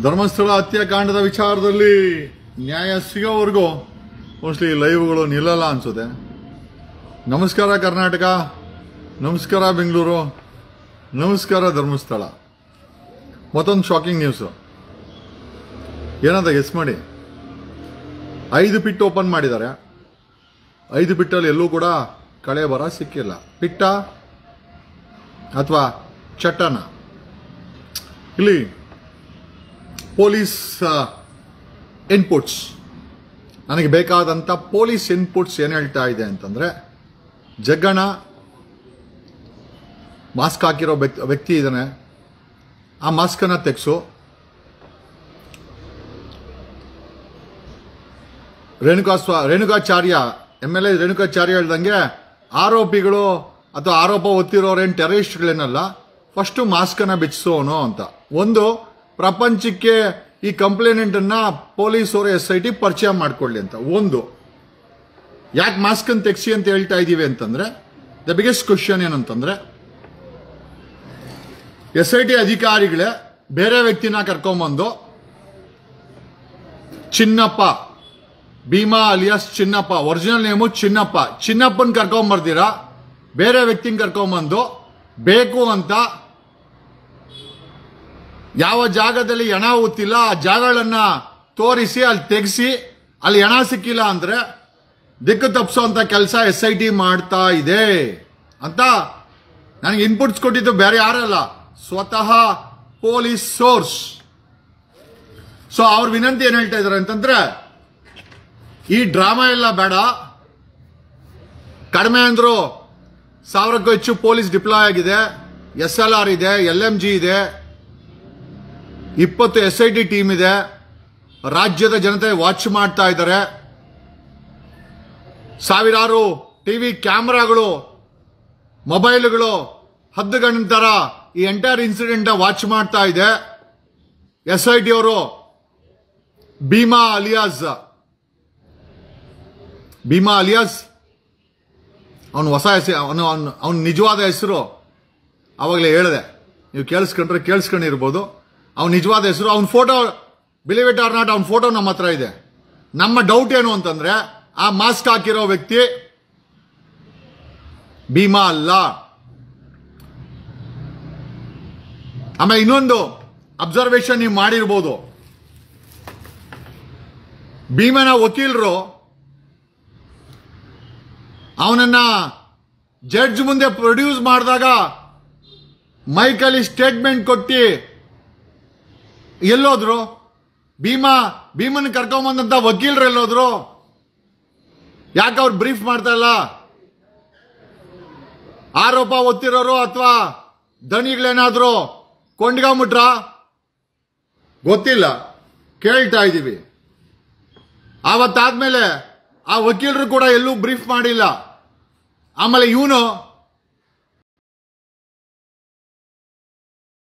ಧರ್ಮಸ್ಥಳ ಹತ್ಯಾಕಾಂಡದ ವಿಚಾರದಲ್ಲಿ ನ್ಯಾಯ ಸಿಗೋವರೆಗೂ ಮೋಸ್ಟ್ಲಿ ಲೈವ್ಗಳು ನಿಲ್ಲಲ್ಲ ಅನ್ಸುತ್ತೆ. ನಮಸ್ಕಾರ ಕರ್ನಾಟಕ, ನಮಸ್ಕಾರ ಬೆಂಗಳೂರು, ನಮಸ್ಕಾರ ಧರ್ಮಸ್ಥಳ. ಮತ್ತೊಂದು ಶಾಕಿಂಗ್ ನ್ಯೂಸ್ ಏನಂತ ಗೆಸ್ ಮಾಡಿ. 5 ಪಿಟ್ ಓಪನ್ ಮಾಡಿದ್ದಾರೆ. 5 ಪಿಟ್ಟಲ್ಲಿ ಎಲ್ಲೂ ಕೂಡ ಕಳೆ ಬರ ಸಿಕ್ಕಿಲ್ಲ. ಪಿಟ್ಟ ಅಥವಾ ಚಟ್ಟನ. ಇಲ್ಲಿ ಪೊಲೀಸ್ ಇನ್ಪುಟ್ಸ್, ನನಗೆ ಬೇಕಾದಂಥ ಪೊಲೀಸ್ ಇನ್ಪುಟ್ಸ್ ಏನು ಹೇಳ್ತಾ ಇದೆ ಅಂತಂದ್ರೆ, ಜಗ್ಗಣ್ಣ ಮಾಸ್ಕ್ ಹಾಕಿರೋ ವ್ಯಕ್ತಿ ಇದ್ದಾನೆ, ಆ ಮಾಸ್ಕನ್ನು ತೆಗೆಸು. ರೇಣುಕಾಚಾರ್ಯ MLA ರೇಣುಕಾಚಾರ್ಯ ಹೇಳ್ದಂಗೆ ಆರೋಪಿಗಳು ಅಥವಾ ಆರೋಪ ಹೊತ್ತಿರೋರೇನು ಟೆರರಿಸ್ಟ್ಗಳೇನಲ್ಲ, ಫಸ್ಟ್ ಮಾಸ್ಕನ್ನು ಬಿಚ್ಚಿಸೋನು ಅಂತ. ಒಂದು, ಪ್ರಪಂಚಕ್ಕೆ ಈ ಕಂಪ್ಲೇಂಟ್ ಅನ್ನ ಪೊಲೀಸರು SIT ಪರಿಚಯ ಮಾಡ್ಕೊಳ್ಳಿ ಅಂತ. ಒಂದು, ಯಾಕೆ ಮಾಸ್ಕ್ ಅನ್ನು ತೆಗ್ಸಿ ಅಂತ ಹೇಳ್ತಾ ಇದೀವಿ ಅಂತಂದ್ರೆ, ದ ಬಿಗ್ಗೆಸ್ಟ್ ಕ್ವಶನ್ ಏನಂತಂದ್ರೆ, SIT ಅಧಿಕಾರಿಗಳೇ ಬೇರೆ ವ್ಯಕ್ತಿನ ಕರ್ಕೊಂಬಂದು Chinnappa, Bhima alias Chinnappa, original name ಚಿನ್ನಪ್ಪನ್ ಕರ್ಕೊಂಬರ್ದಿರಾ ಬೇರೆ ವ್ಯಕ್ತಿನ ಕರ್ಕೊಂಬಂದು ಬೇಕು ಅಂತ ಯಾವ ಜಾಗದಲ್ಲಿ ಹೆಣ ಗೊತ್ತಿಲ್ಲ ಆ ಜಾಗಗಳನ್ನ ತೋರಿಸಿ ಅಲ್ಲಿ ತೆಗೆಸಿ ಅಲ್ಲಿ ಹೆಣ ಸಿಕ್ಕಿಲ್ಲ ಅಂದ್ರೆ ದಿಕ್ಕು ತಪ್ಪಿಸೋಂತ ಕೆಲಸ SIT ಮಾಡ್ತಾ ಇದೆ ಅಂತ ನನಗೆ ಇನ್ಪುಟ್ಸ್ ಕೊಟ್ಟಿದ್ದು ಬೇರೆ ಯಾರಲ್ಲ, ಸ್ವತಃ ಪೊಲೀಸ್ ಸೋರ್ಸ್. ಸೊ ಅವ್ರ ವಿನಂತಿ ಏನ್ ಹೇಳ್ತಾ ಇದಾರೆ ಅಂತಂದ್ರೆ, ಈ ಡ್ರಾಮಾ ಎಲ್ಲ ಬೇಡ, ಕಡಿಮೆ ಅಂದ್ರು 1000ಕ್ಕೂ ಹೆಚ್ಚು ಪೊಲೀಸ್ ಡಿಪ್ಲಾಯ್ ಆಗಿದೆ, SLR ಇದೆ, LMG ಇದೆ, 20 SIT ಟೀಮ್ ಇದೆ, ರಾಜ್ಯದ ಜನತೆ ವಾಚ್ ಮಾಡ್ತಾ ಇದ್ದಾರೆ, ಸಾವಿರಾರು ಟಿವಿ ಕ್ಯಾಮೆರಾಗಳು, ಮೊಬೈಲ್ಗಳು ಹದ್ದುಗಣ್ಣಿನ ತರ ಈ ಎಂಟೈರ್ ಇನ್ಸಿಡೆಂಟ್ ವಾಚ್ ಮಾಡ್ತಾ ಇದೆ. SIT ಅವರು ಭೀಮಾ ಅಲಿಯಾಸ್ ಅವನು ಹೊಸ ಹೆಸರು, ಅವನ ನಿಜವಾದ ಹೆಸರು ಅವಾಗಲೇ ಹೇಳಿದೆ, ನೀವು ಕೇಳಿಸ್ಕೊಂಡಿರ್ಬೋದು. ಅವನ ನಿಜವಾದ ಹೆಸರು, ಅವನ photo, believe it or not, ಅವನ ಫೋಟೋ ನಮ್ಮ ಹತ್ರ ಇದೆ. ನಮ್ಮ ಡೌಟ್ ಏನು ಅಂತಂದ್ರೆ, ಆ ಮಾಸ್ಕ್ ಹಾಕಿರೋ ವ್ಯಕ್ತಿ ಭೀಮಾ ಅಲ್ಲ. ಆಮೇಲೆ ಇನ್ನೊಂದು ಅಬ್ಸರ್ವೇಷನ್ ನೀವು ಮಾಡಿರ್ಬೋದು, ಭೀಮನ ವಕೀಲರು ಅವನನ್ನ ಜಡ್ಜ್ ಮುಂದೆ ಪ್ರೊಡ್ಯೂಸ್ ಮಾಡಿದಾಗ ಮೈಕಲ್ಲಿ ಸ್ಟೇಟ್ಮೆಂಟ್ ಕೊಟ್ಟು ಎಲ್ಲೋದ್ರು? ಭೀಮನ್ ಕರ್ಕೊಂಬಂದಂತ ವಕೀಲರು ಎಲ್ಲೋದ್ರು? ಯಾಕೆ ಅವ್ರು ಬ್ರೀಫ್ ಮಾಡ್ತಾ ಇಲ್ಲ? ಆರೋಪ ಹೊತ್ತಿರೋರು ಅಥವಾ ದಣಿಗಳೇನಾದ್ರು ಕೊಂಡ್ಕೊಂಬಿಟ್ರ ಗೊತ್ತಿಲ್ಲ, ಕೇಳ್ತಾ ಇದ್ದೀವಿ. ಆವತ್ತಾದ್ಮೇಲೆ ಆ ವಕೀಲರು ಕೂಡ ಎಲ್ಲೂ ಬ್ರೀಫ್ ಮಾಡಿಲ್ಲ. ಆಮೇಲೆ ಇವನು